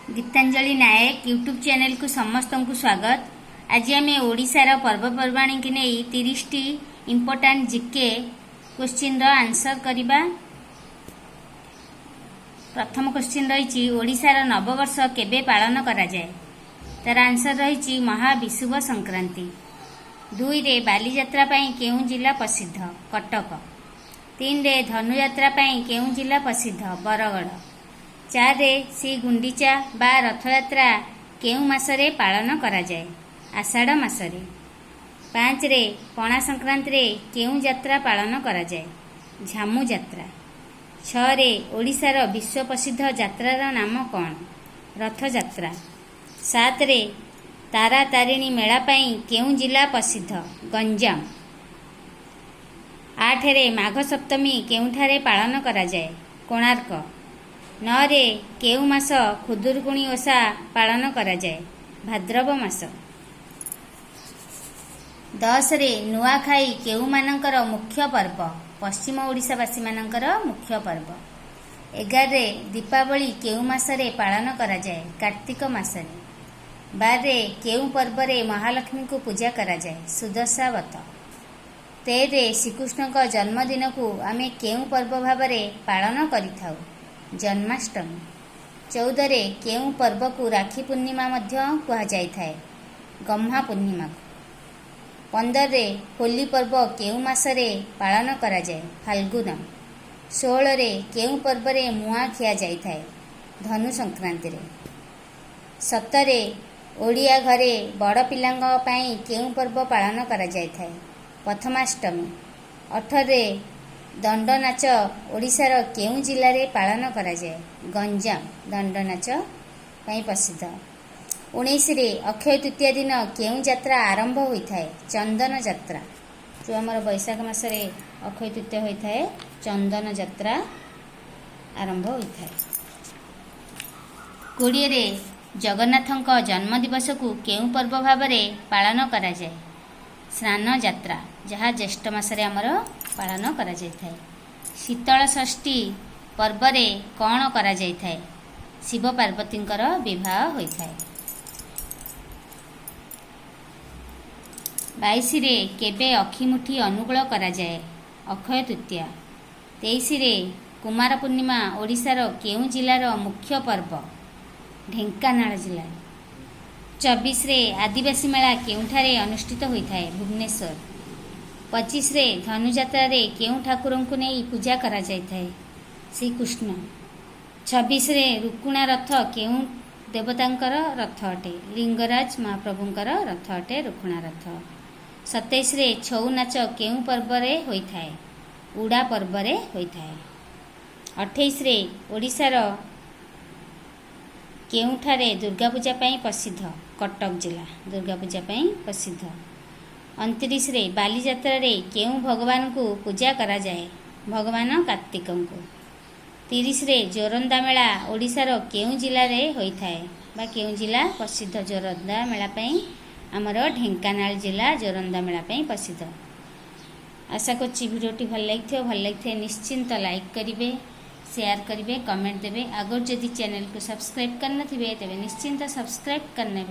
गीतांजलि नायक YouTube channel को समस्त को स्वागत। आज आम ओडिशार पर्वपर्वाणी की नहीं 30 T important GK question answer करवा। प्रथम क्वेश्चन रही ओडिशार नववर्ष केबे पालन करा जाए। तार आंसर रही महाविषुव संक्रांति। 2 रे बालीजात्रा पई केउं जिला प्रसिद्ध कटक। 3 रे धनुयात्रा पई केउं जिला प्रसिद्ध बरगढ़। 4 रे श्री गुंडीचा बा रथयात्रा केउं मासरे पालन करा जाए आषाढ़ मासरे। 5 रे पणा संक्रांति रे केउं यात्रा पालन करा जाए झामु यात्रा। 6 रे ओडिशार विश्व प्रसिद्ध यात्रार नाम कौन रथ यात्रा। 7 रे तारा तारिणी मेला पई केउं जिला प्रसिद्ध गंजाम। 8 रे माघ सप्तमी केउंठारे पालन करा जाए कोणार्क। 9 रे केउं मास खुदुरकुणी ओषा पालन करा जाए भाद्रव मास। 10 रे नुआखाई केउं मानकर मुख्य पर्व पश्चिम ओडिशावासी मानकर मुख्य पर्व। 11 रे दीपावली केउं मासरे पालन करा जाए कार्तिक मासरे। 12 रे केउं पर्व रे महालक्ष्मी को पूजा करा जाए सुदशा व्रत। 13 रे श्रीकृष्ण का जन्मदिन को आमे केउं पर्व भावरे पालन करिथाउ जन्माष्टमी। 14 रे केउं पर्व को राखी पूर्णिमा मध्य कहा जाय थाए गम्हा पूर्णिमा। 15 रे होली पर्व केउं मासरे पालन करा जाए फाल्गुन। 16 रे केउं पर्व रे मुआ खिया जाय थाए धनु संक्रांति रे। 17 रे ओडिया घरे बड़ पिलांग पई केउं पर्व पालन करा जाय थाए प्रथमाष्टमी। 18 रे दंड नाच ओडिशार केउं जिले में पालन करा जाए गंजाम दंड नाच पई प्रसिद्ध। 19 रे अक्षय तृतीया दिन केउं यात्रा आरंभ होता है चंदन यात्रा। जो आमर बैशाख मासरे अक्षय तृतीया होता है चंदन यात्रा आरंभ होता है। 20 रे जगन्नाथଙ୍କ जन्म दिवस को केउं पर्व भाव पालन करा जाए स्नान यात्रा जहाँ ज्येष्ठ मासरे आमर पालन करा जाय थाए। शीतल षष्ठी पर्व रे कौन करा जाय थाए शिव पार्वतींकर विवाह होता है। 22 रे केबे अखिमुठी अनुकूल करा जाए अक्षय तृतीया। 23 रे कुमार पूर्णिमा ओडिशार केउं जिलार मुख्य पर्व ढेंकानाल जिला। 24 रे आदिवासी मेला केउंठारे अनुष्ठित होता है भुवनेश्वर। 25 रे धनुयात्रा रे केउं ठाकुर को नहीं पूजा करा जाय थाए श्रीकृष्ण। 26 रे रुकुणा रथ केउं देवतांकर रथ अटे लिंगराज महाप्रभुंकर रथ अटे रुकुणा रथ। 27 रे छऊ नाच केउं पर्व रे होता है उड़ा पर्व रे होता है। 28 रे ओडिशार केउंठारे दुर्गा पूजा पई प्रसिद्ध कटक जिला दुर्गा पूजा पई प्रसिद्ध। 29 रे बालीजात्रा रे केउं भगवान को पूजा करा जाए भगवान कार्तिक को। 30 रे जोरंदा मेला ओडिशार केउं जिले में होता है बा केउं जिला प्रसिद्ध जोरंदा मेला पई आमर ढेंकानाल जिला जोरंदा मेला पई प्रसिद्ध। आशा करछि भिडियोटी भल लगे निश्चिंत लाइक करेंगे शेयर करेंगे कमेंट देवे। अगर जदि चैनल को सब्सक्राइब करना तेरे निश्चिंत सब्सक्राइब करने।